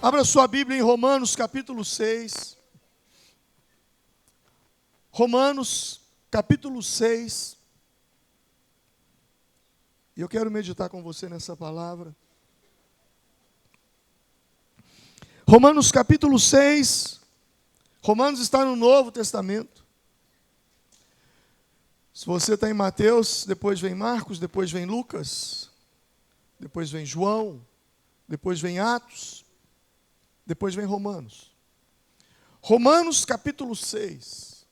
Abra sua Bíblia em Romanos capítulo 6. Romanos capítulo 6. E eu quero meditar com você nessa palavra. Romanos capítulo 6. Romanos está no Novo Testamento. Se você está em Mateus, depois vem Marcos, depois vem Lucas, depois vem João, depois vem Atos, depois vem Romanos. Romanos capítulo 6,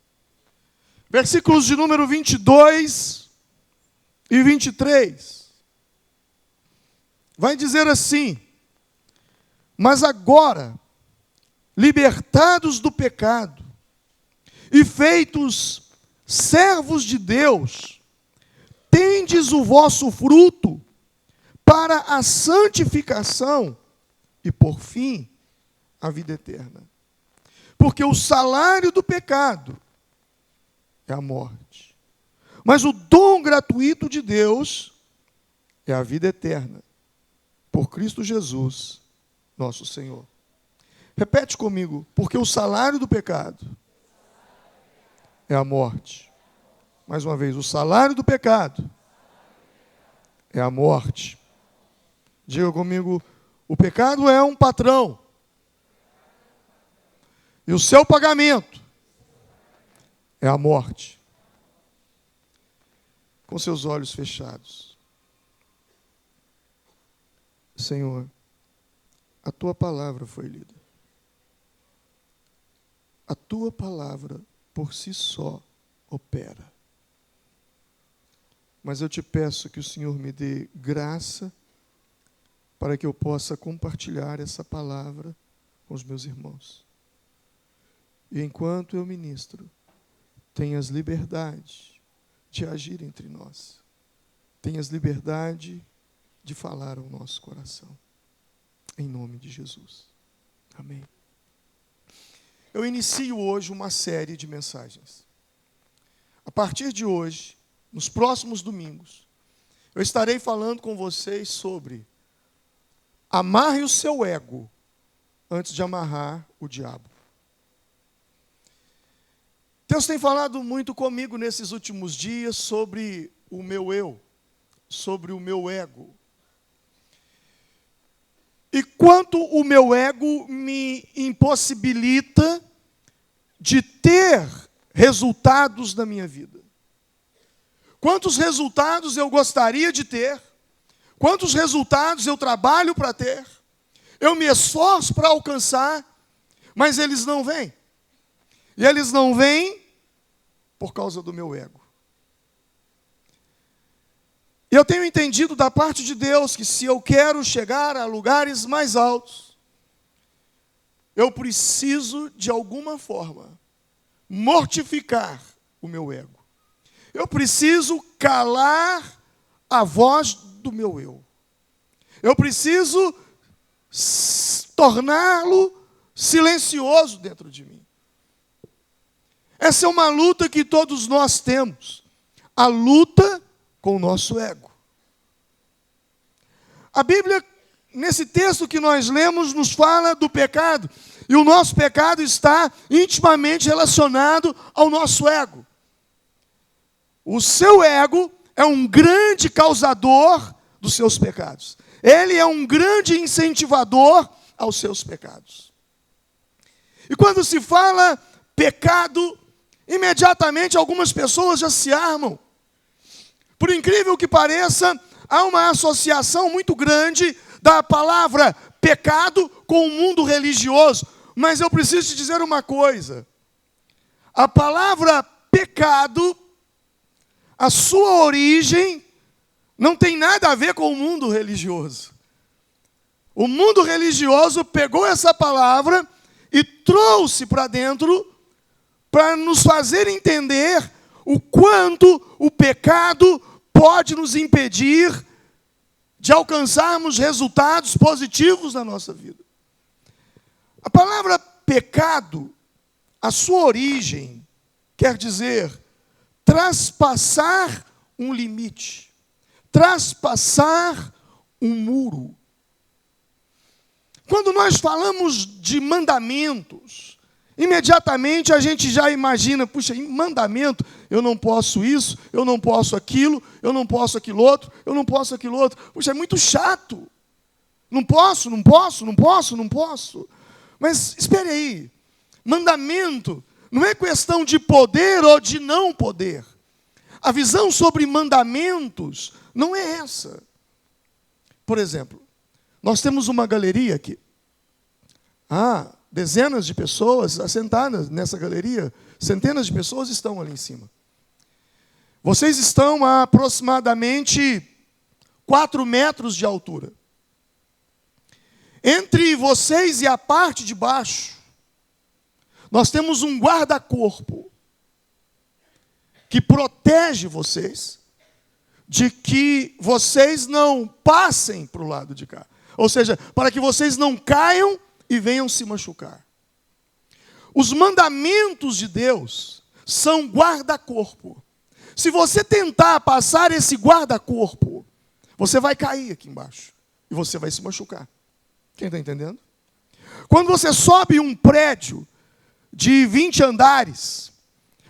versículos de número 22 e 23. Vai dizer assim: mas agora, libertados do pecado e feitos servos de Deus, tendes o vosso fruto para a santificação e, por fim, a vida eterna. Porque o salário do pecado é a morte, mas o dom gratuito de Deus é a vida eterna, por Cristo Jesus, nosso Senhor. Repete comigo: porque o salário do pecado é a morte. Mais uma vez, o salário do pecado é a morte. Diga comigo: o pecado é um patrão. E o seu pagamento é a morte. Com seus olhos fechados. Senhor, a tua palavra foi lida. A tua palavra por si só opera. Mas eu te peço que o Senhor me dê graça para que eu possa compartilhar essa palavra com os meus irmãos. E enquanto eu ministro, tenhas liberdade de agir entre nós. Tenhas liberdade de falar ao nosso coração. Em nome de Jesus. Amém. Eu inicio hoje uma série de mensagens. A partir de hoje, nos próximos domingos, eu estarei falando com vocês sobre amarre o seu ego antes de amarrar o diabo. Deus tem falado muito comigo nesses últimos dias sobre o meu eu, sobre o meu ego. E quanto o meu ego me impossibilita de ter resultados na minha vida. Quantos resultados eu gostaria de ter, quantos resultados eu trabalho para ter, eu me esforço para alcançar, mas eles não vêm. E eles não vêm por causa do meu ego. E eu tenho entendido da parte de Deus que se eu quero chegar a lugares mais altos, eu preciso, de alguma forma, mortificar o meu ego. Eu preciso calar a voz do meu eu. Eu preciso torná-lo silencioso dentro de mim. Essa é uma luta que todos nós temos. A luta com o nosso ego. A Bíblia, nesse texto que nós lemos, nos fala do pecado. E o nosso pecado está intimamente relacionado ao nosso ego. O seu ego é um grande causador dos seus pecados. Ele é um grande incentivador aos seus pecados. E quando se fala pecado, imediatamente algumas pessoas já se armam. Por incrível que pareça, há uma associação muito grande da palavra pecado com o mundo religioso. Mas eu preciso te dizer uma coisa. A palavra pecado, a sua origem, não tem nada a ver com o mundo religioso. O mundo religioso pegou essa palavra e trouxe para dentro para nos fazer entender o quanto o pecado pode nos impedir de alcançarmos resultados positivos na nossa vida. A palavra pecado, a sua origem, quer dizer traspassar um limite, traspassar um muro. Quando nós falamos de mandamentos, imediatamente a gente já imagina, puxa, mandamento, eu não posso isso, eu não posso aquilo, eu não posso aquilo outro, eu não posso aquilo outro. Puxa, é muito chato. Não posso. Mas espere aí, mandamento não é questão de poder ou de não poder. A visão sobre mandamentos não é essa. Por exemplo, nós temos uma galeria aqui. Dezenas de pessoas assentadas nessa galeria, centenas de pessoas estão ali em cima. Vocês estão a aproximadamente 4 metros de altura. Entre vocês e a parte de baixo, nós temos um guarda-corpo que protege vocês de que vocês não passem para o lado de cá. Ou seja, para que vocês não caiam e venham se machucar. Os mandamentos de Deus são guarda-corpo. Se você tentar passar esse guarda-corpo, você vai cair aqui embaixo e você vai se machucar. Quem está entendendo? Quando você sobe um prédio de 20 andares,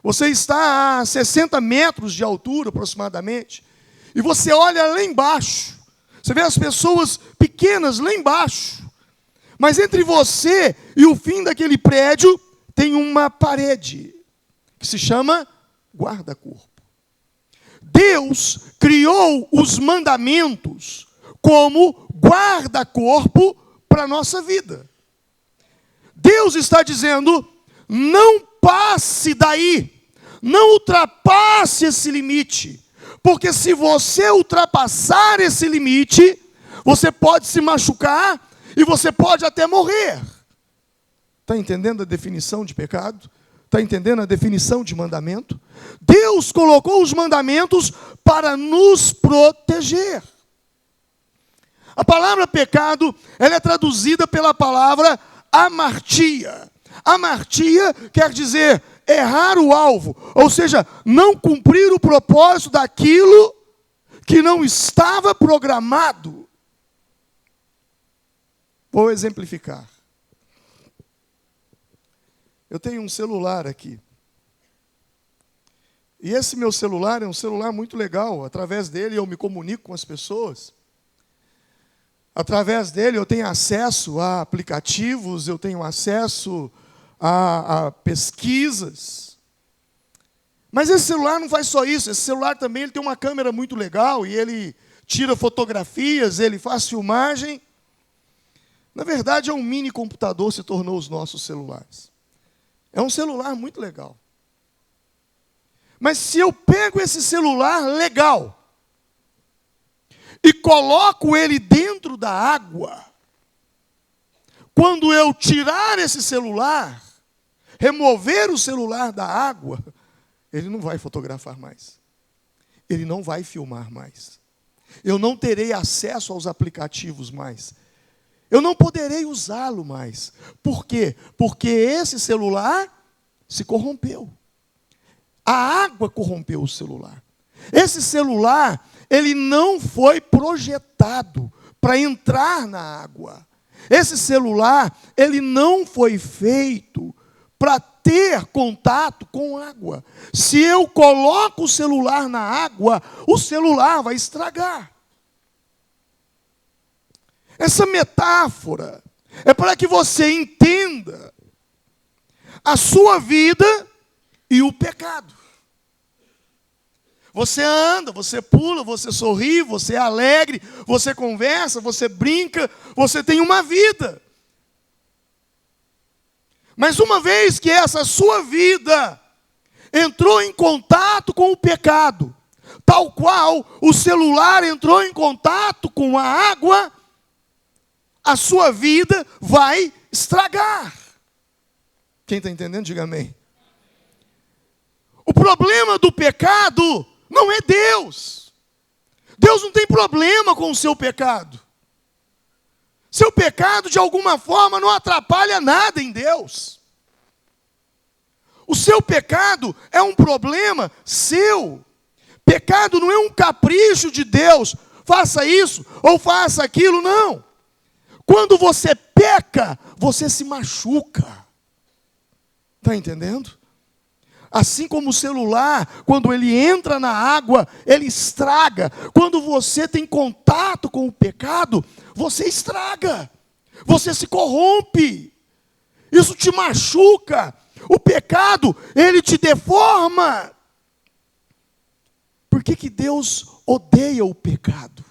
você está a 60 metros de altura aproximadamente, e você olha lá embaixo, você vê as pessoas pequenas lá embaixo, mas entre você e o fim daquele prédio tem uma parede, que se chama guarda-corpo. Deus criou os mandamentos como guarda-corpo para a nossa vida. Deus está dizendo, não passe daí, não ultrapasse esse limite, porque se você ultrapassar esse limite, você pode se machucar e você pode até morrer. Está entendendo a definição de pecado? Está entendendo a definição de mandamento? Deus colocou os mandamentos para nos proteger. A palavra pecado, ela é traduzida pela palavra amartia. Amartia quer dizer errar o alvo, ou seja, não cumprir o propósito daquilo que não estava programado. Vou exemplificar. Eu tenho um celular aqui. E esse meu celular é um celular muito legal. Através dele eu me comunico com as pessoas. Através dele eu tenho acesso a aplicativos, eu tenho acesso a pesquisas. Mas esse celular não faz só isso. Esse celular também ele tem uma câmera muito legal e ele tira fotografias, ele faz filmagem. Na verdade, é um mini computador, se tornou os nossos celulares. É um celular muito legal. Mas se eu pego esse celular legal e coloco ele dentro da água, quando eu tirar esse celular, remover o celular da água, ele não vai fotografar mais. Ele não vai filmar mais. Eu não terei acesso aos aplicativos mais. Eu não poderei usá-lo mais. Por quê? Porque esse celular se corrompeu. A água corrompeu o celular. Esse celular, ele não foi projetado para entrar na água. Esse celular, ele não foi feito para ter contato com água. Se eu coloco o celular na água, o celular vai estragar. Essa metáfora é para que você entenda a sua vida e o pecado. Você anda, você pula, você sorri, você é alegre, você conversa, você brinca, você tem uma vida. Mas uma vez que essa sua vida entrou em contato com o pecado, tal qual o celular entrou em contato com a água, a sua vida vai estragar. Quem está entendendo, diga amém. O problema do pecado não é Deus. Deus não tem problema com o seu pecado. Seu pecado, de alguma forma, não atrapalha nada em Deus. O seu pecado é um problema seu. Pecado não é um capricho de Deus. Faça isso ou faça aquilo, não. Quando você peca, você se machuca. Está entendendo? Assim como o celular, quando ele entra na água, ele estraga. Quando você tem contato com o pecado, você estraga. Você se corrompe. Isso te machuca. O pecado, ele te deforma. Por que Deus odeia o pecado?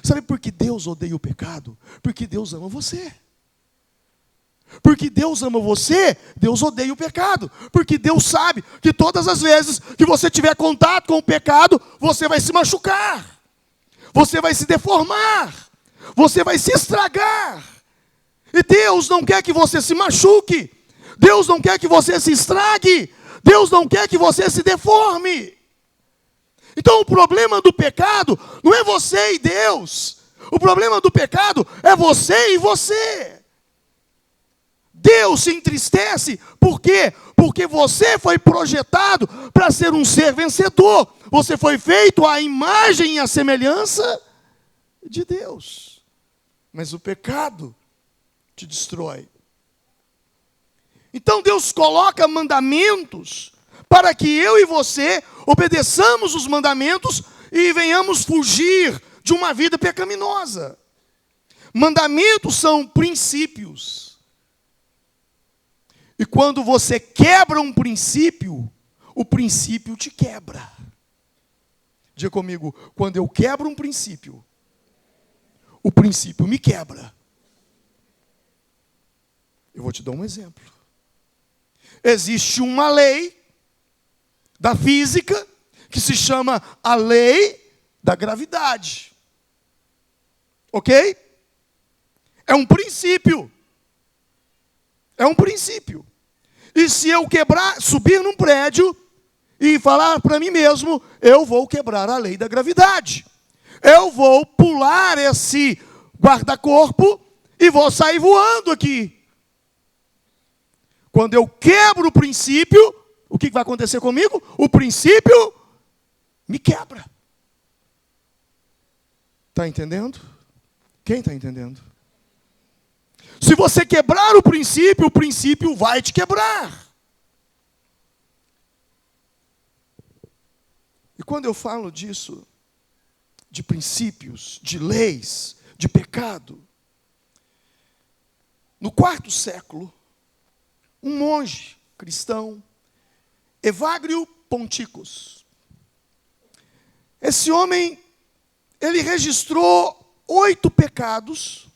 Sabe por que Deus odeia o pecado? Porque Deus ama você. Porque Deus ama você, Deus odeia o pecado. Porque Deus sabe que todas as vezes que você tiver contato com o pecado, você vai se machucar. Você vai se deformar. Você vai se estragar. E Deus não quer que você se machuque. Deus não quer que você se estrague. Deus não quer que você se deforme. Então o problema do pecado não é você e Deus. O problema do pecado é você e você. Deus se entristece, por quê? Porque você foi projetado para ser um ser vencedor. Você foi feito à imagem e à semelhança de Deus. Mas o pecado te destrói. Então Deus coloca mandamentos para que eu e você obedeçamos os mandamentos e venhamos fugir de uma vida pecaminosa. Mandamentos são princípios. E quando você quebra um princípio, o princípio te quebra. Diga comigo, quando eu quebro um princípio, o princípio me quebra. Eu vou te dar um exemplo. Existe uma lei da física que se chama a lei da gravidade. Ok? É um princípio. É um princípio. E se eu subir num prédio e falar para mim mesmo, eu vou quebrar a lei da gravidade. Eu vou pular esse guarda-corpo e vou sair voando aqui. Quando eu quebro o princípio, o que vai acontecer comigo? O princípio me quebra. Está entendendo? Quem está entendendo? Se você quebrar o princípio vai te quebrar. E quando eu falo disso, de princípios, de leis, de pecado, no 4º século, um monge cristão, Evagrio Ponticus, esse homem, ele registrou 8 pecados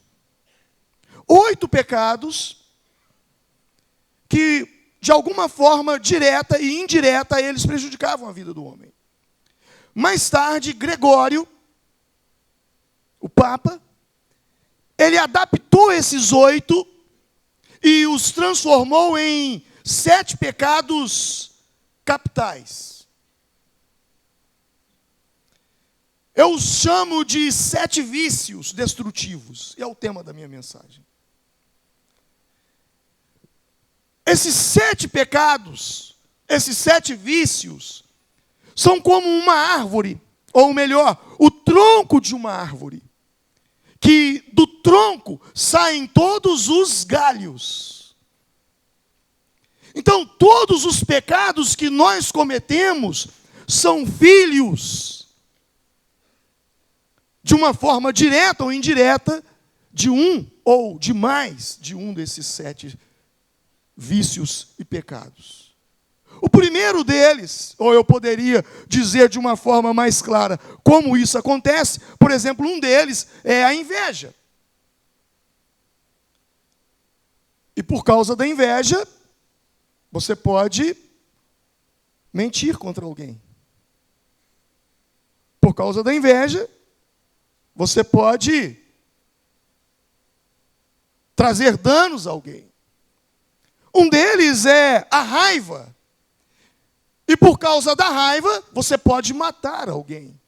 que, de alguma forma, direta e indireta, eles prejudicavam a vida do homem. Mais tarde, Gregório, o Papa, ele adaptou esses 8 e os transformou em 7 pecados capitais. Eu os chamo de 7 vícios destrutivos. E é o tema da minha mensagem. Esses 7 pecados, esses 7 vícios, são como uma árvore, ou melhor, o tronco de uma árvore. Que do tronco saem todos os galhos. Então, todos os pecados que nós cometemos são filhos, de uma forma direta ou indireta, de um ou de mais de um desses 7 vícios e pecados. O primeiro deles, ou eu poderia dizer de uma forma mais clara como isso acontece, por exemplo, um deles é a inveja. E por causa da inveja, você pode mentir contra alguém. Por causa da inveja, você pode trazer danos a alguém. Um deles é a raiva. E por causa da raiva, você pode matar alguém.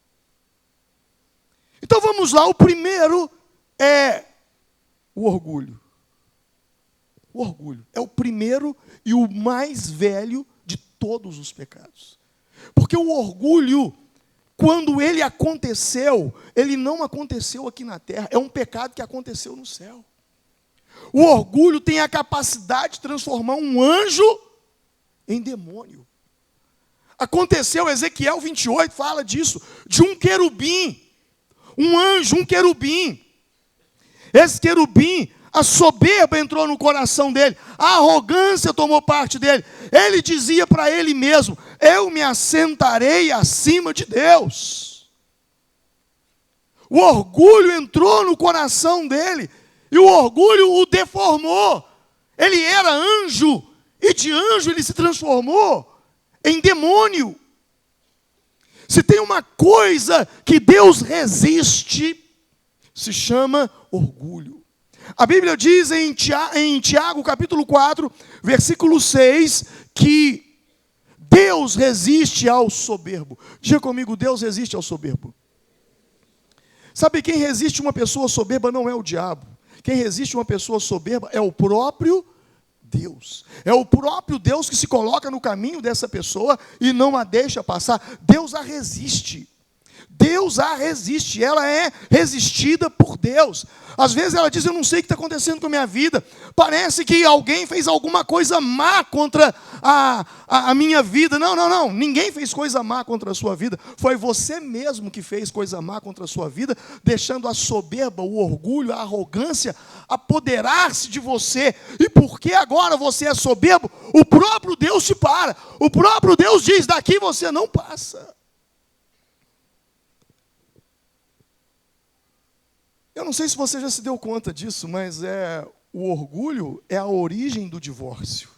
Então vamos lá, o primeiro é o orgulho. O orgulho é o primeiro e o mais velho de todos os pecados. Porque o orgulho, quando ele aconteceu, ele não aconteceu aqui na terra, é um pecado que aconteceu no céu. O orgulho tem a capacidade de transformar um anjo em demônio. Aconteceu, Ezequiel 28 fala disso, de um querubim, um anjo, um querubim. Esse querubim, a soberba entrou no coração dele, a arrogância tomou parte dele. Ele dizia para ele mesmo: eu me assentarei acima de Deus. O orgulho entrou no coração dele, e o orgulho o deformou. Ele era anjo, e de anjo ele se transformou em demônio. Se tem uma coisa que Deus resiste, se chama orgulho. A Bíblia diz em Tiago, capítulo 4, versículo 6, que Deus resiste ao soberbo. Diga comigo: Deus resiste ao soberbo. Sabe quem resiste uma pessoa soberba não é o diabo. Quem resiste uma pessoa soberba é o próprio Deus. É o próprio Deus que se coloca no caminho dessa pessoa e não a deixa passar. Deus a resiste. Deus a resiste, ela é resistida por Deus. Às vezes ela diz: eu não sei o que está acontecendo com a minha vida, parece que alguém fez alguma coisa má contra a minha vida. Não, ninguém fez coisa má contra a sua vida, foi você mesmo que fez coisa má contra a sua vida, deixando a soberba, o orgulho, a arrogância apoderar-se de você. E porque agora você é soberbo, o próprio Deus te para, o próprio Deus diz: daqui você não passa. Eu não sei se você já se deu conta disso, mas o orgulho é a origem do divórcio.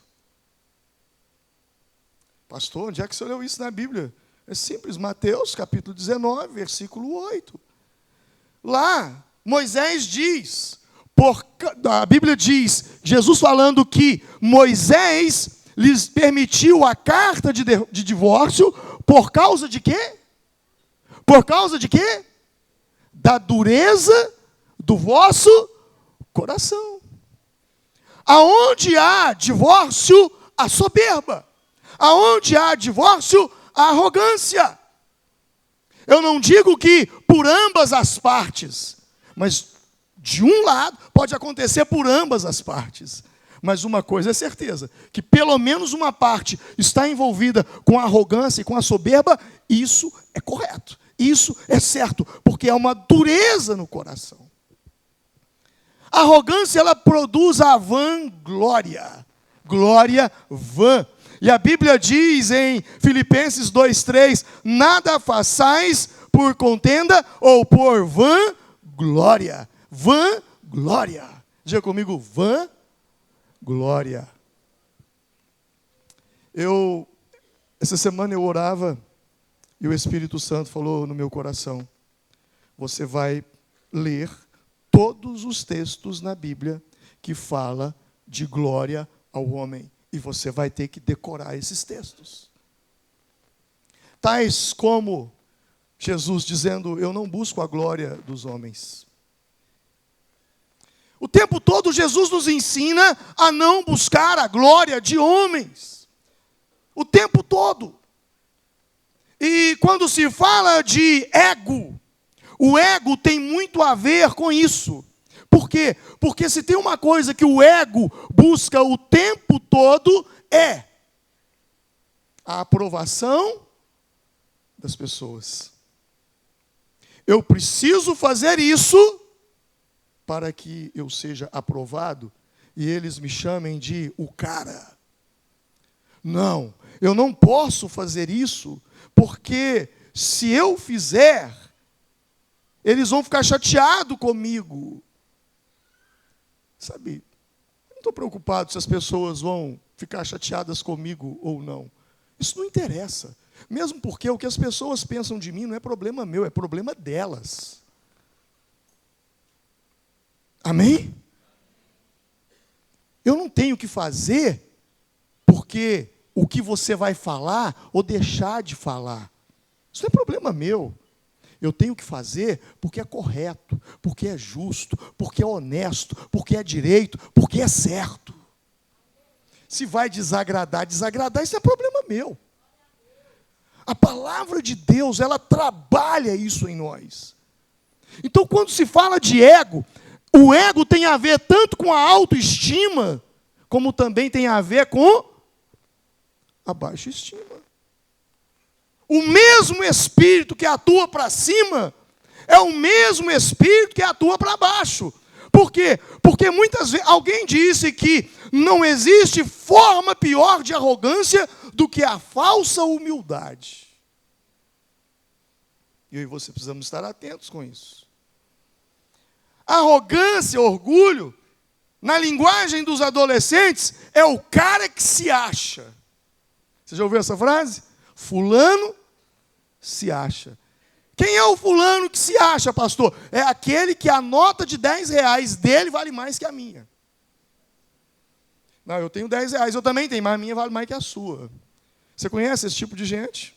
Pastor, onde é que você leu isso na Bíblia? É simples, Mateus capítulo 19, versículo 8. Lá, Moisés diz, a Bíblia diz, Jesus falando que Moisés lhes permitiu a carta de divórcio por causa de quê? Por causa de quê? Da dureza do vosso coração. Aonde há divórcio, há soberba. Aonde há divórcio, há arrogância. Eu não digo que por ambas as partes, mas de um lado pode acontecer por ambas as partes. Mas uma coisa é certeza, que pelo menos uma parte está envolvida com a arrogância e com a soberba. Isso é correto, isso é certo, porque é uma dureza no coração. A arrogância, ela produz a vanglória, glória vã. E a Bíblia diz em Filipenses 2:3, nada façais por contenda ou por vanglória. Vanglória. Diga comigo: vanglória. Essa semana eu orava e o Espírito Santo falou no meu coração: você vai ler todos os textos na Bíblia que fala de glória ao homem. E você vai ter que decorar esses textos. Tais como Jesus dizendo: eu não busco a glória dos homens. O tempo todo Jesus nos ensina a não buscar a glória de homens. O tempo todo. E quando se fala de ego, o ego tem muito a ver com isso. Por quê? Porque se tem uma coisa que o ego busca o tempo todo, é a aprovação das pessoas. Eu preciso fazer isso para que eu seja aprovado e eles me chamem de o cara. Não, eu não posso fazer isso, porque se eu fizer, eles vão ficar chateados comigo. Sabe, eu não estou preocupado se as pessoas vão ficar chateadas comigo ou não. Isso não interessa. Mesmo porque o que as pessoas pensam de mim não é problema meu, é problema delas. Amém? Eu não tenho que fazer porque o que você vai falar ou deixar de falar. Isso não é problema meu. Eu tenho que fazer porque é correto, porque é justo, porque é honesto, porque é direito, porque é certo. Se vai desagradar, isso é problema meu. A palavra de Deus, ela trabalha isso em nós. Então, quando se fala de ego, o ego tem a ver tanto com a autoestima, como também tem a ver com a baixa estima. O mesmo espírito que atua para cima é o mesmo espírito que atua para baixo. Por quê? Porque muitas vezes alguém disse que não existe forma pior de arrogância do que a falsa humildade. E eu e você precisamos estar atentos com isso. Arrogância, orgulho, na linguagem dos adolescentes, é o cara que se acha. Você já ouviu essa frase? Fulano se acha. Quem é o fulano que se acha, pastor? É aquele que a nota de R$10 dele vale mais que a minha. Não, eu tenho R$10, eu também tenho, mas a minha vale mais que a sua. Você conhece esse tipo de gente?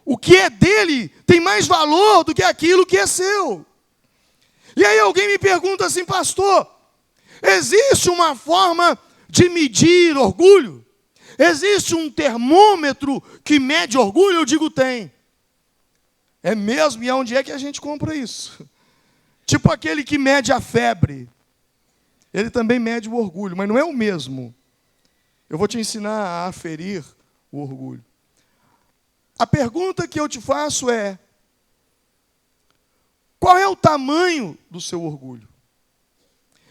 O que é dele tem mais valor do que aquilo que é seu. E aí alguém me pergunta assim, pastor, existe uma forma de medir orgulho? Existe um termômetro que mede orgulho? Eu digo, tem. É mesmo? E aonde é que a gente compra isso? Tipo aquele que mede a febre. Ele também mede o orgulho, mas não é o mesmo. Eu vou te ensinar a aferir o orgulho. A pergunta que eu te faço é: qual é o tamanho do seu orgulho?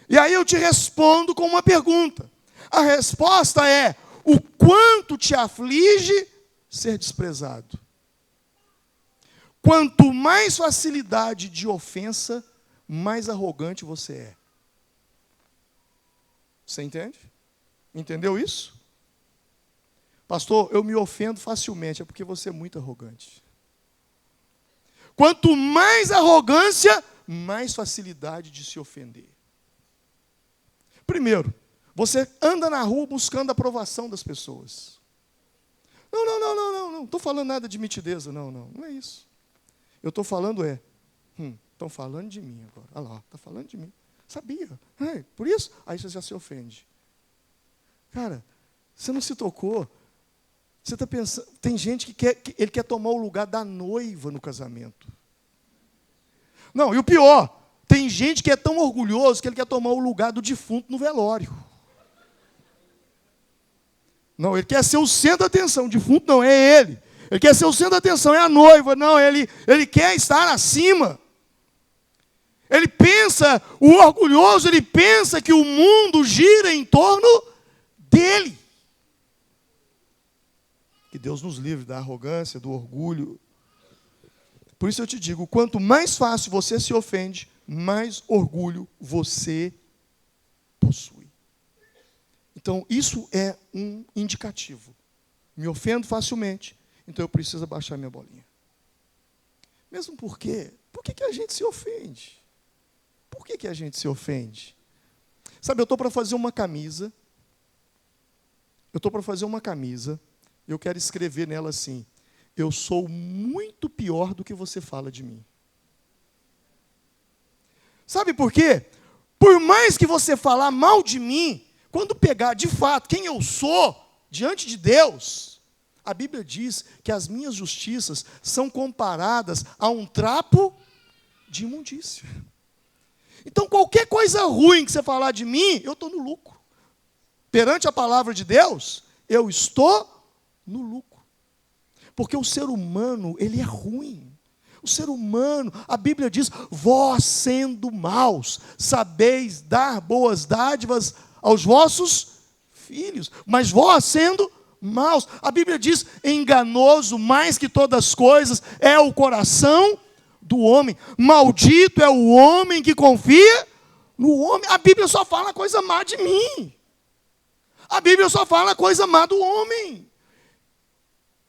E aí eu te respondo com uma pergunta. A resposta é: o quanto te aflige ser desprezado? Quanto mais facilidade de ofensa, mais arrogante você é. Você entende? Entendeu isso? Pastor, eu me ofendo facilmente, é porque você é muito arrogante. Quanto mais arrogância, mais facilidade de se ofender. Primeiro, você anda na rua buscando a aprovação das pessoas. Não estou falando nada de mitideza, não é isso. Eu estou falando estão falando de mim agora. Olha lá, está falando de mim. Sabia. Por isso, aí você já se ofende. Cara, você não se tocou. Você está pensando, tem gente ele quer tomar o lugar da noiva no casamento. Não, e o pior, tem gente que é tão orgulhoso que ele quer tomar o lugar do defunto no velório. Não, ele quer ser o centro da atenção. O defunto não, é ele. Ele quer ser o centro da atenção, é a noiva. Não, ele quer estar acima. Ele pensa, o orgulhoso, ele pensa que o mundo gira em torno dele. Que Deus nos livre da arrogância, do orgulho. Por isso eu te digo, quanto mais fácil você se ofende, mais orgulho você possui. Então, isso é um indicativo. Me ofendo facilmente, então eu preciso abaixar minha bolinha. Mesmo porque, por que a gente se ofende? Por que a gente se ofende? Sabe, eu estou para fazer uma camisa. Eu quero escrever nela assim: eu sou muito pior do que você fala de mim. Sabe por quê? Por mais que você falar mal de mim, quando pegar de fato quem eu sou diante de Deus, a Bíblia diz que as minhas justiças são comparadas a um trapo de imundícia. Então, qualquer coisa ruim que você falar de mim, eu estou no lucro. Perante a palavra de Deus, eu estou no lucro. Porque o ser humano, ele é ruim. O ser humano, a Bíblia diz: vós sendo maus, sabeis dar boas dádivas aos vossos filhos. Mas vós sendo maus, a Bíblia diz: enganoso mais que todas as coisas é o coração do homem. Maldito é o homem que confia no homem. A Bíblia só fala coisa má de mim. A Bíblia só fala coisa má do homem.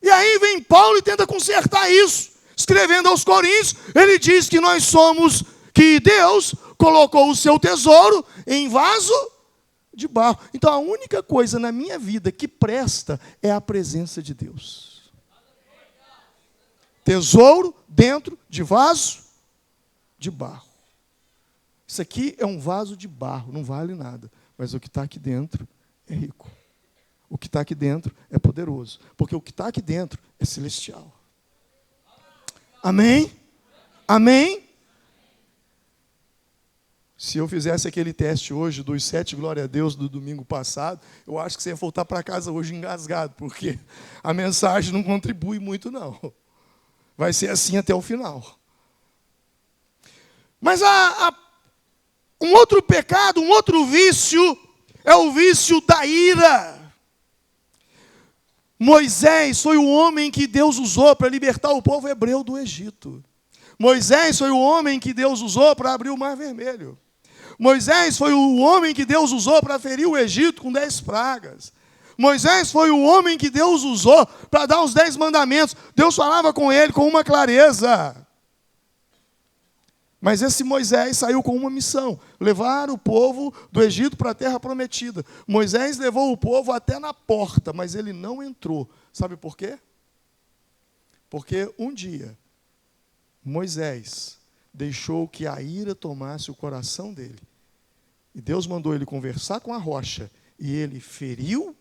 E aí vem Paulo e tenta consertar isso. Escrevendo aos Coríntios, ele diz que que Deus colocou o seu tesouro em vaso de barro. Então a única coisa na minha vida que presta é a presença de Deus. Tesouro dentro de vaso de barro. Isso aqui é um vaso de barro, não vale nada. Mas o que está aqui dentro é rico. O que está aqui dentro é poderoso. Porque o que está aqui dentro é celestial. Amém? Amém? Se eu fizesse aquele teste hoje dos 7 glória a Deus do domingo passado, eu acho que você ia voltar para casa hoje engasgado, porque a mensagem não contribui muito, não. Vai ser assim até o final. Mas um outro pecado, um outro vício, é o vício da ira. Moisés foi o homem que Deus usou para libertar o povo hebreu do Egito. Moisés foi o homem que Deus usou para abrir o Mar Vermelho. Moisés foi o homem que Deus usou para ferir o Egito com 10 pragas. Moisés foi o homem que Deus usou para dar os 10 mandamentos. Deus falava com ele com uma clareza. Mas esse Moisés saiu com uma missão: levar o povo do Egito para a terra prometida. Moisés levou o povo até na porta, mas ele não entrou. Sabe por quê? Porque um dia Moisés deixou que a ira tomasse o coração dele. E Deus mandou ele conversar com a rocha. E ele feriu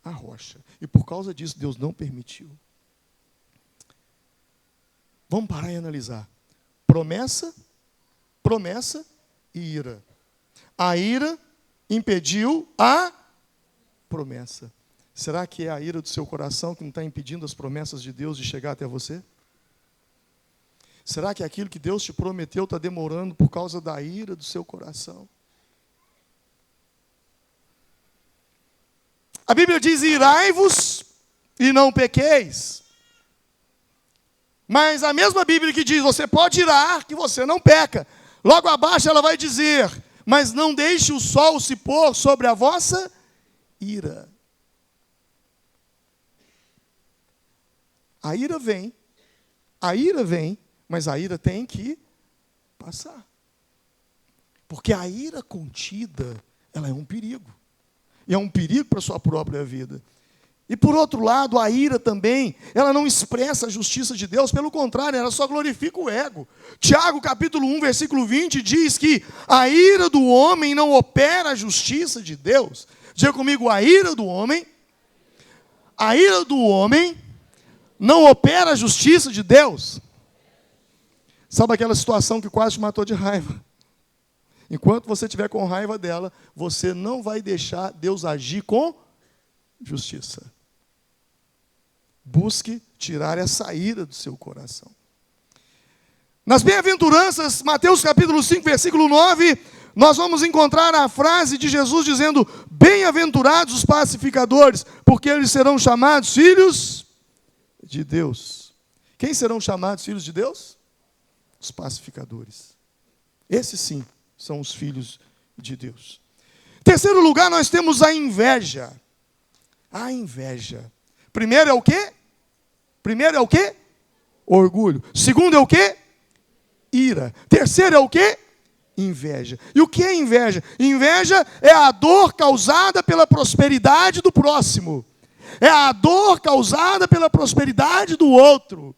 a rocha. E por causa disso, Deus não permitiu. Vamos parar e analisar. Promessa e ira. A ira impediu a promessa. Será que é a ira do seu coração que não está impedindo as promessas de Deus de chegar até você? Será que aquilo que Deus te prometeu está demorando por causa da ira do seu coração? A Bíblia diz: irai-vos e não pequeis. Mas a mesma Bíblia que diz: você pode irar, que você não peca. Logo abaixo ela vai dizer: mas não deixe o sol se pôr sobre a vossa ira. A ira vem, mas a ira tem que passar. Porque a ira contida, ela é um perigo. E é um perigo para a sua própria vida. E por outro lado, a ira também, ela não expressa a justiça de Deus, pelo contrário, ela só glorifica o ego. Tiago, capítulo 1, versículo 20, diz que a ira do homem não opera a justiça de Deus. Diga comigo: a ira do homem não opera a justiça de Deus. Sabe aquela situação que quase te matou de raiva? Enquanto você estiver com raiva dela, você não vai deixar Deus agir com justiça. Busque tirar essa ira do seu coração. Nas bem-aventuranças, Mateus capítulo 5, versículo 9, nós vamos encontrar a frase de Jesus dizendo: bem-aventurados os pacificadores, porque eles serão chamados filhos de Deus. Quem serão chamados filhos de Deus? Os pacificadores. Esses sim são os filhos de Deus. Em terceiro lugar, nós temos a inveja. A inveja. Primeiro é o quê? Orgulho. Segundo é o quê? Ira. Terceiro é o quê? Inveja. E o que é inveja? Inveja é a dor causada pela prosperidade do próximo. É a dor causada pela prosperidade do outro.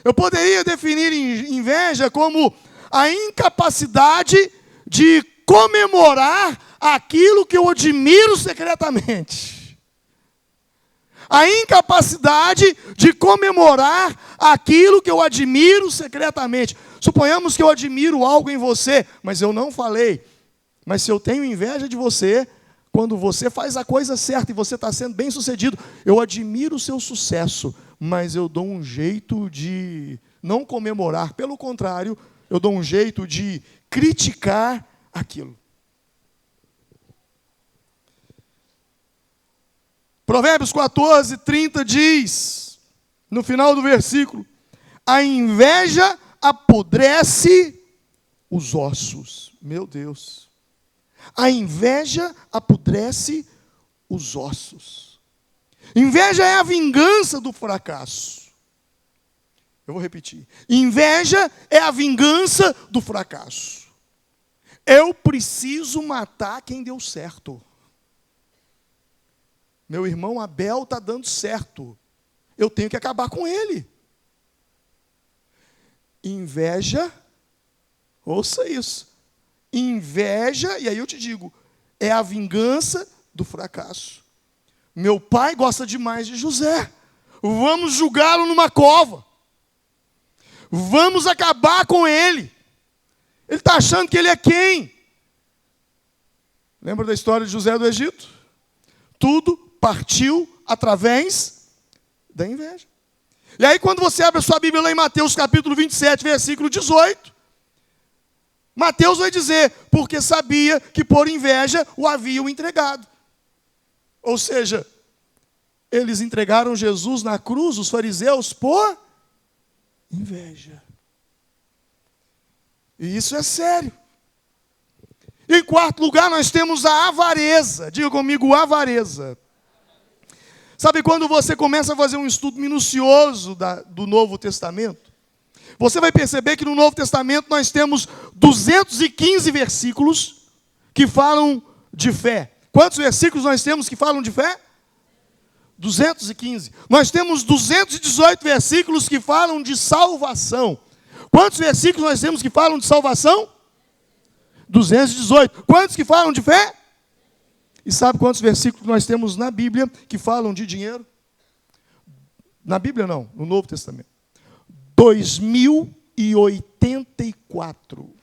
Eu poderia definir inveja como a incapacidade de comemorar aquilo que eu admiro secretamente. A incapacidade de comemorar aquilo que eu admiro secretamente. Suponhamos que eu admiro algo em você, mas eu não falei. Mas se eu tenho inveja de você, quando você faz a coisa certa e você está sendo bem sucedido, eu admiro o seu sucesso, mas eu dou um jeito de não comemorar. Pelo contrário, eu dou um jeito de criticar aquilo. Provérbios 14, 30 diz, no final do versículo: a inveja apodrece os ossos. Meu Deus. A inveja apodrece os ossos. Inveja é a vingança do fracasso. Eu vou repetir. Inveja é a vingança do fracasso. Eu preciso matar quem deu certo. Meu irmão Abel está dando certo. Eu tenho que acabar com ele. Inveja, ouça isso. Inveja, e aí eu te digo, é a vingança do fracasso. Meu pai gosta demais de José. vamos julgá-lo numa cova, vamos acabar com ele. Ele está achando que ele é quem? Lembra da história de José do Egito? Tudo partiu através da inveja. E aí quando você abre a sua Bíblia lá em Mateus capítulo 27, versículo 18, Mateus vai dizer, porque sabia que por inveja o haviam entregado. Ou seja, eles entregaram Jesus na cruz, os fariseus, por inveja. E isso é sério. Em quarto lugar, nós temos a avareza. Diga comigo, avareza. Sabe quando você começa a fazer um estudo minucioso do Novo Testamento? Você vai perceber que no Novo Testamento nós temos 215 versículos que falam de fé. Quantos versículos nós temos que falam de fé? 215. Nós temos 218 versículos que falam de salvação. Quantos versículos nós temos que falam de salvação? 218. Quantos que falam de fé? E sabe quantos versículos nós temos na Bíblia que falam de dinheiro? Na Bíblia não, no Novo Testamento. 2084.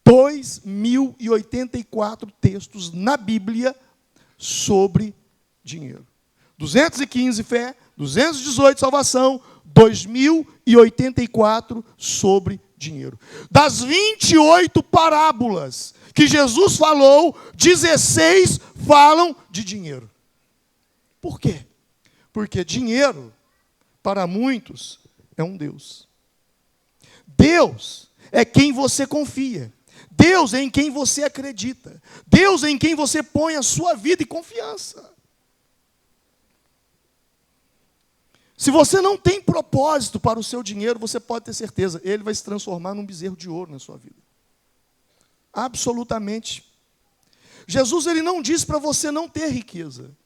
2084 textos na Bíblia sobre dinheiro. 215 fé, 218 salvação, 2084 sobre dinheiro. Das 28 parábolas que Jesus falou, 16 falam de dinheiro. Por quê? Porque dinheiro, para muitos, é um Deus. Deus é quem você confia. Deus é em quem você acredita. Deus é em quem você põe a sua vida e confiança. Se você não tem propósito para o seu dinheiro, você pode ter certeza, ele vai se transformar num bezerro de ouro na sua vida. Absolutamente. Jesus ele não disse para você não ter riqueza.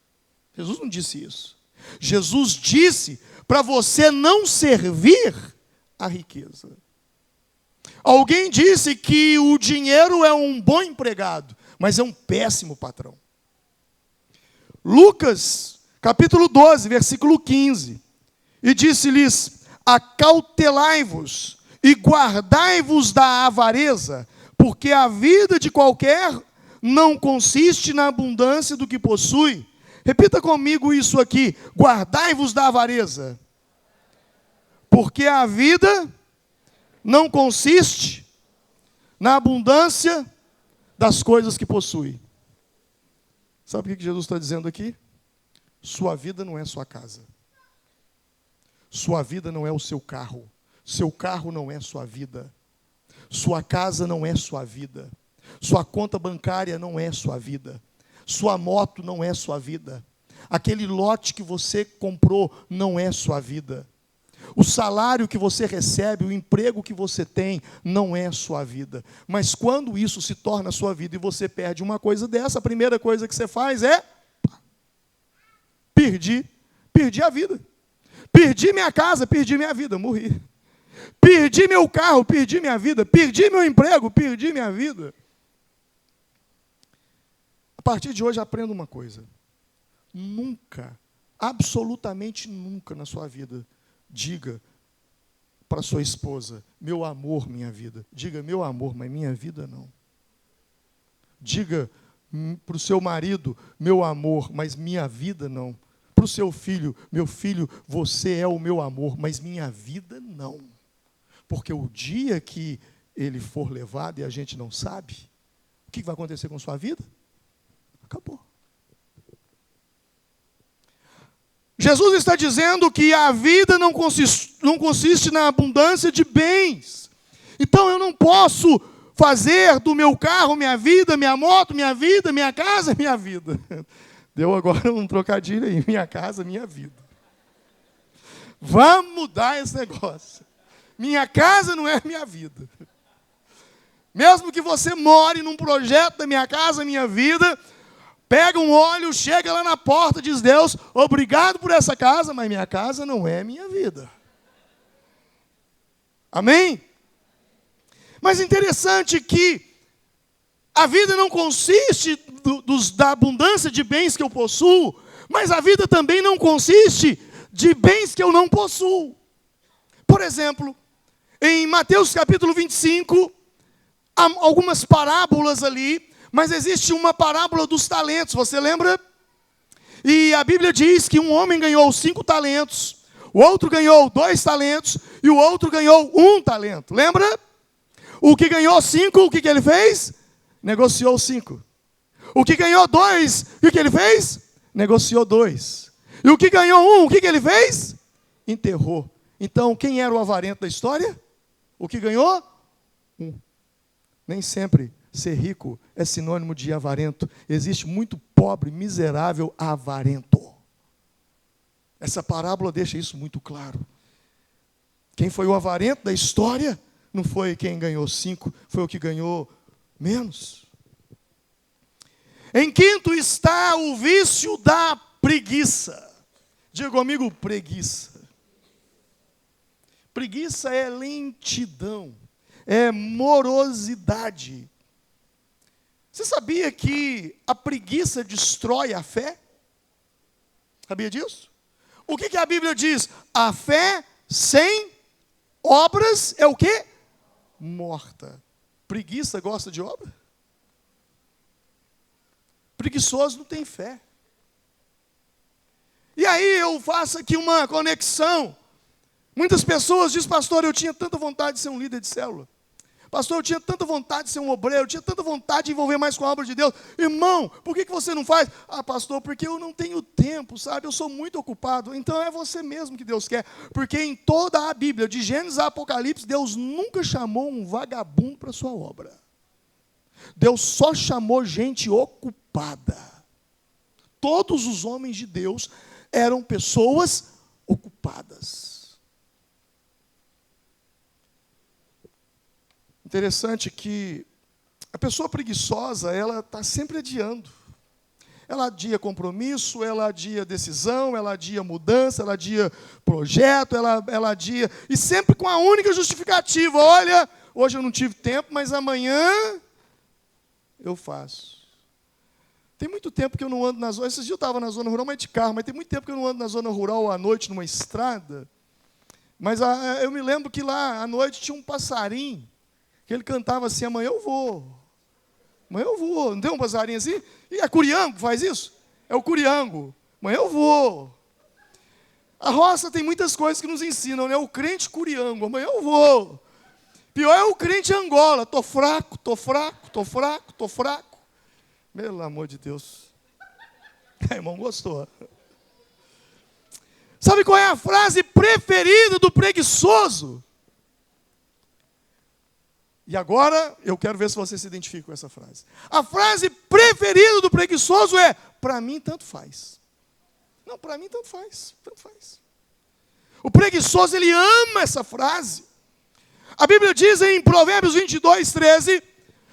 Jesus não disse isso. Jesus disse para você não servir a riqueza. Alguém disse que o dinheiro é um bom empregado, mas é um péssimo patrão. Lucas, capítulo 12, versículo 15. E disse-lhes, acautelai-vos e guardai-vos da avareza, porque a vida de qualquer não consiste na abundância do que possui. Repita comigo isso aqui, guardai-vos da avareza, porque a vida não consiste na abundância das coisas que possui. Sabe o que Jesus está dizendo aqui? Sua vida não é sua casa. Sua vida não é o seu carro. Seu carro não é sua vida. Sua casa não é sua vida. Sua conta bancária não é sua vida. Sua moto não é sua vida. Aquele lote que você comprou não é sua vida. O salário que você recebe, o emprego que você tem, não é sua vida. Mas quando isso se torna sua vida e você perde uma coisa dessa, a primeira coisa que você faz é... Perdi a vida. Perdi minha casa, perdi minha vida, morri. Perdi meu carro, perdi minha vida. Perdi meu emprego, perdi minha vida. A partir de hoje, aprenda uma coisa. Nunca, absolutamente nunca na sua vida, diga para sua esposa, meu amor, minha vida. Diga, meu amor, mas minha vida não. Diga para o seu marido, meu amor, mas minha vida não. Para o seu filho, meu filho, você é o meu amor, mas minha vida não. Porque o dia que ele for levado e a gente não sabe, o que vai acontecer com sua vida? Acabou. Jesus está dizendo que a vida não consiste na abundância de bens. Então eu não posso fazer do meu carro minha vida, minha moto, minha vida, minha casa, minha vida. Deu agora um trocadilho aí, minha casa, minha vida. Vamos mudar esse negócio. Minha casa não é minha vida. Mesmo que você more num projeto da minha casa, minha vida, pega um óleo, chega lá na porta, diz Deus, obrigado por essa casa, mas minha casa não é minha vida. Amém? Mas interessante que a vida não consiste da abundância de bens que eu possuo, Mas a vida também não consiste de bens que eu não possuo. Por exemplo, em Mateus capítulo 25, há algumas parábolas ali, mas existe uma parábola dos talentos, você lembra? E a Bíblia diz que um homem ganhou 5 talentos, o outro ganhou 2 talentos e o outro ganhou 1 talento. Lembra? O que ganhou 5, o que ele fez? Negociou 5. O que ganhou 2, o que ele fez? Negociou 2. E o que ganhou 1, o que ele fez? Enterrou. Então, quem era o avarento da história? O que ganhou? 1. Nem sempre ser rico é sinônimo de avarento. Existe muito pobre, miserável, avarento. Essa parábola deixa isso muito claro. Quem foi o avarento da história não foi quem ganhou 5, foi o que ganhou menos. Em quinto está o vício da preguiça. Diga comigo, preguiça. Preguiça é lentidão, é morosidade. Você sabia que a preguiça destrói a fé? Sabia disso? O que a Bíblia diz? A fé sem obras é o quê? Morta. Preguiça gosta de obra? Preguiçoso não tem fé. E aí eu faço aqui uma conexão. Muitas pessoas dizem, pastor, eu tinha tanta vontade de ser um líder de célula. Pastor, eu tinha tanta vontade de ser um obreiro, eu tinha tanta vontade de envolver mais com a obra de Deus. Irmão, por que você não faz? Ah, pastor, porque eu não tenho tempo, sabe? Eu sou muito ocupado. Então é você mesmo que Deus quer. Porque em toda a Bíblia, de Gênesis a Apocalipse, Deus nunca chamou um vagabundo para a sua obra. Deus só chamou gente ocupada. Todos os homens de Deus eram pessoas ocupadas. Interessante que a pessoa preguiçosa, ela está sempre adiando. Ela adia compromisso, ela adia decisão, ela adia mudança, ela adia projeto, ela adia... E sempre com a única justificativa. Olha, hoje eu não tive tempo, mas amanhã eu faço. Tem muito tempo que eu não ando na zona... Esses dias eu estava na zona rural, mas de carro, mas tem muito tempo que eu não ando na zona rural à noite, numa estrada. Mas eu me lembro que lá à noite tinha um passarinho, que ele cantava assim, amanhã eu vou. Amanhã eu vou. Não tem um passarinho assim? E é curiango que faz isso? É o curiango. Amanhã eu vou. A roça tem muitas coisas que nos ensinam, né? O crente curiango, amanhã eu vou. Pior é o crente Angola. Tô fraco, tô fraco, tô fraco, tô fraco. Pelo amor de Deus. O irmão gostou. Sabe qual é a frase preferida do preguiçoso? E agora, eu quero ver se você se identifica com essa frase. A frase preferida do preguiçoso é, para mim, tanto faz. Não, para mim, tanto faz, tanto faz. O preguiçoso, ele ama essa frase. A Bíblia diz em Provérbios 22, 13,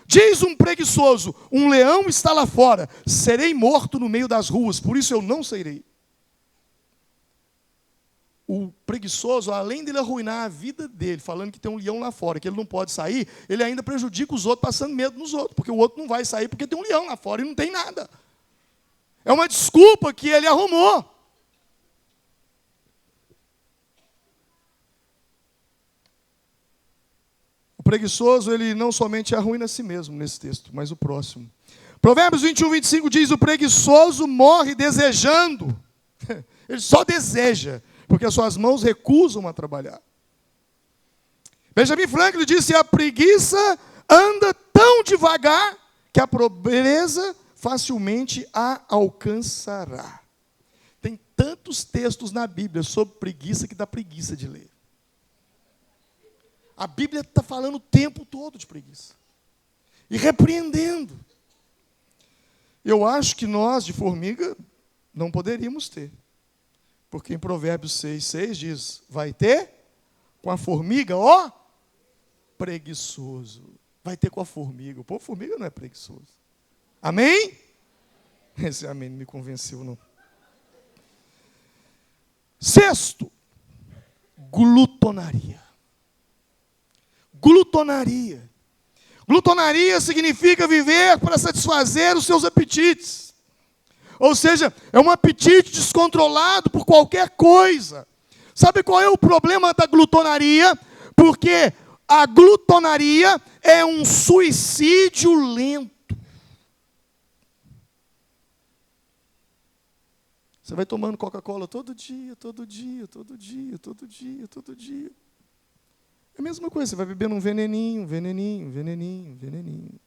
diz um preguiçoso, um leão está lá fora, serei morto no meio das ruas, por isso eu não sairei. O preguiçoso, além dele arruinar a vida dele, falando que tem um leão lá fora, que ele não pode sair, ele ainda prejudica os outros, passando medo nos outros, porque o outro não vai sair porque tem um leão lá fora e não tem nada. É uma desculpa que ele arrumou. O preguiçoso, ele não somente arruina a si mesmo nesse texto, mas o próximo. Provérbios 21, 25 diz, o preguiçoso morre desejando. Ele só deseja, porque as suas mãos recusam a trabalhar. Benjamin Franklin disse, a preguiça anda tão devagar que a pobreza facilmente a alcançará. Tem tantos textos na Bíblia sobre preguiça que dá preguiça de ler. A Bíblia está falando o tempo todo de preguiça. E repreendendo. Eu acho que nós, de formiga, não poderíamos ter. Porque em Provérbios 6,6 diz, vai ter com a formiga, ó, preguiçoso. Vai ter com a formiga. O povo formiga não é preguiçoso. Amém? Esse amém não me convenceu, não. Sexto, glutonaria. Glutonaria. Glutonaria significa viver para satisfazer os seus apetites. Ou seja, é um apetite descontrolado por qualquer coisa. Sabe qual é o problema da glutonaria? Porque a glutonaria é um suicídio lento. Você vai tomando Coca-Cola todo dia, todo dia, todo dia, todo dia, todo dia. É a mesma coisa, você vai bebendo um veneninho, veneninho, veneninho, veneninho.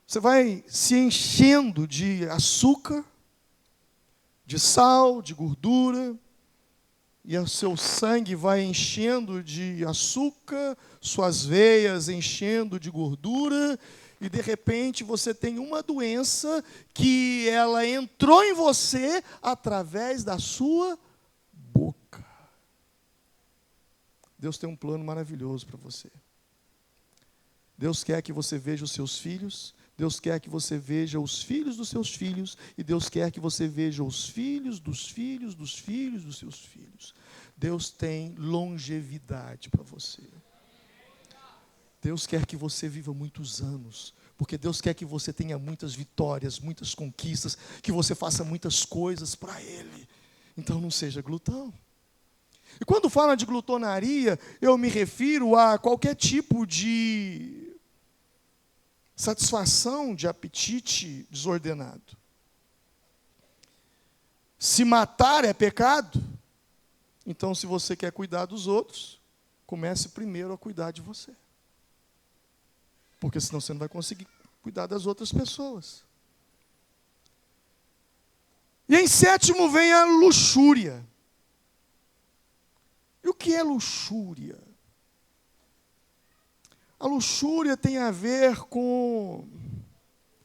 Você vai se enchendo de açúcar, de sal, de gordura, e o seu sangue vai enchendo de açúcar, suas veias enchendo de gordura, e de repente você tem uma doença que ela entrou em você através da sua boca. Deus tem um plano maravilhoso para você. Deus quer que você veja os seus filhos, Deus quer que você veja os filhos dos seus filhos, e Deus quer que você veja os filhos dos filhos dos filhos dos seus filhos. Deus tem longevidade para você. Deus quer que você viva muitos anos, porque Deus quer que você tenha muitas vitórias, muitas conquistas, que você faça muitas coisas para Ele. Então não seja glutão. E quando fala de glutonaria, eu me refiro a qualquer tipo de satisfação de apetite desordenado. Se matar é pecado, então se você quer cuidar dos outros, comece primeiro a cuidar de você. Porque senão você não vai conseguir cuidar das outras pessoas. E em sétimo vem a luxúria. E o que é luxúria? A luxúria tem a ver com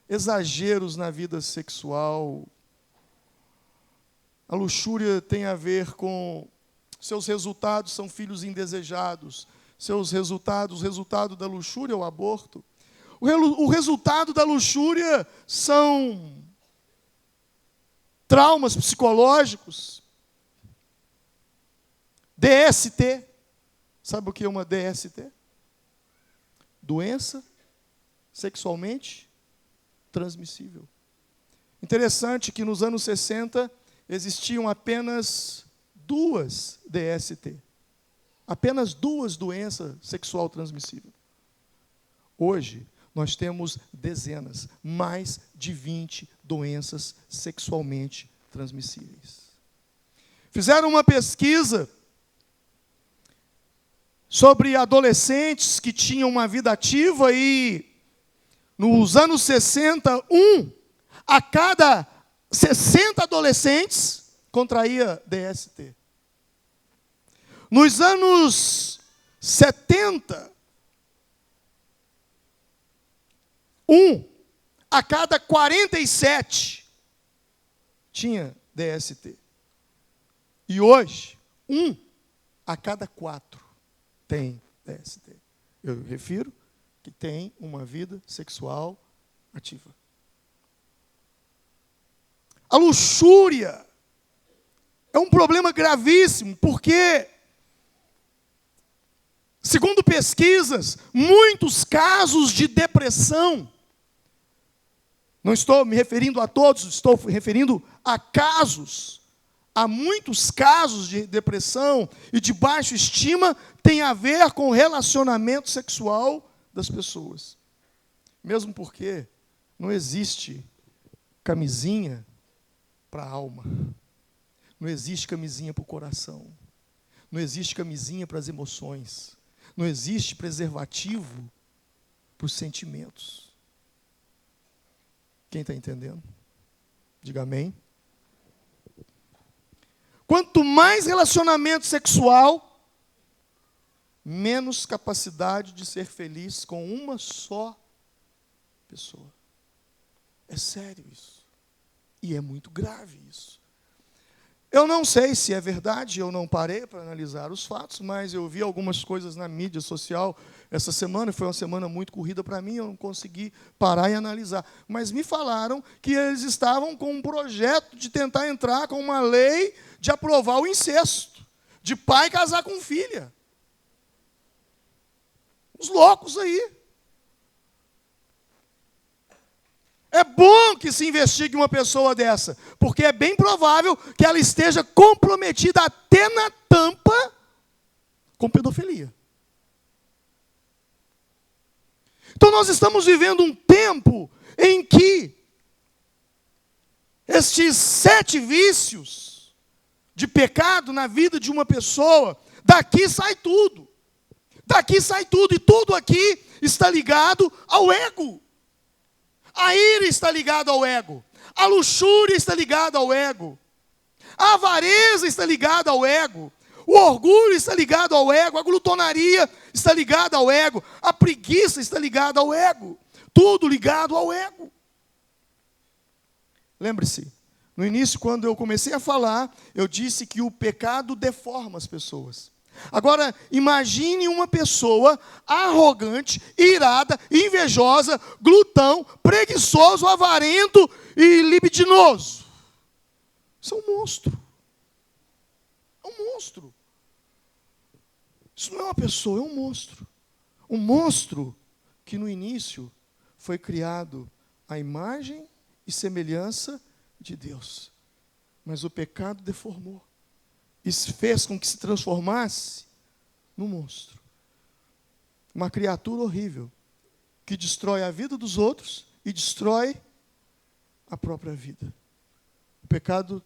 exageros na vida sexual. A luxúria tem a ver com seus resultados são filhos indesejados. O resultado da luxúria é o aborto. O resultado da luxúria são traumas psicológicos. DST. Sabe o que é uma DST? Doença sexualmente transmissível. Interessante que nos anos 60 existiam apenas 2 DST. Apenas 2 doenças sexual transmissível. Hoje, nós temos dezenas, mais de 20 doenças sexualmente transmissíveis. Fizeram uma pesquisa sobre adolescentes que tinham uma vida ativa e, nos anos 60, 1 a cada 60 adolescentes contraía DST. Nos anos 70, 1 a cada 47 tinha DST. E hoje, 1 a cada 4 tem DST. Eu refiro que tem uma vida sexual ativa. A luxúria é um problema gravíssimo, porque, segundo pesquisas, muitos casos de depressão, não estou me referindo a todos, estou referindo a casos, há muitos casos de depressão e de baixa estima tem a ver com o relacionamento sexual das pessoas. Mesmo porque não existe camisinha para a alma, não existe camisinha para o coração, não existe camisinha para as emoções, não existe preservativo para os sentimentos. Quem está entendendo? Diga amém. Quanto mais relacionamento sexual, menos capacidade de ser feliz com uma só pessoa. É sério isso. E é muito grave isso. Eu não sei se é verdade, eu não parei para analisar os fatos, mas eu vi algumas coisas na mídia social essa semana, foi uma semana muito corrida para mim, eu não consegui parar e analisar. Mas me falaram que eles estavam com um projeto de tentar entrar com uma lei de aprovar o incesto, de pai casar com filha. Os loucos aí. É bom que se investigue uma pessoa dessa, porque é bem provável que ela esteja comprometida até na tampa com pedofilia. Então nós estamos vivendo um tempo em que estes 7 vícios de pecado na vida de uma pessoa, daqui sai tudo. Daqui sai tudo, e tudo aqui está ligado ao ego. A ira está ligada ao ego. A luxúria está ligada ao ego. A avareza está ligada ao ego. O orgulho está ligado ao ego. A glutonaria está ligada ao ego. A preguiça está ligada ao ego. Tudo ligado ao ego. Lembre-se, no início, quando eu comecei a falar, eu disse que o pecado deforma as pessoas. Agora, imagine uma pessoa arrogante, irada, invejosa, glutão, preguiçoso, avarento e libidinoso. Isso é um monstro. É um monstro. Isso não é uma pessoa, é um monstro. Um monstro que no início foi criado à imagem e semelhança de Deus. Mas o pecado deformou. E fez com que se transformasse num monstro. Uma criatura horrível, que destrói a vida dos outros e destrói a própria vida. O pecado,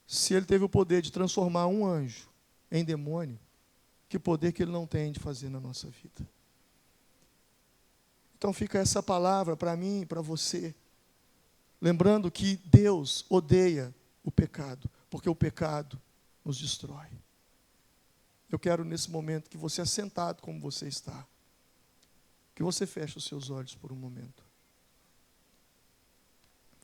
se ele teve o poder de transformar um anjo em demônio, que poder que ele não tem de fazer na nossa vida? Então fica essa palavra para mim e para você, lembrando que Deus odeia o pecado, porque o pecado nos destrói. Eu quero nesse momento que você, assentado como você está, que você feche os seus olhos por um momento.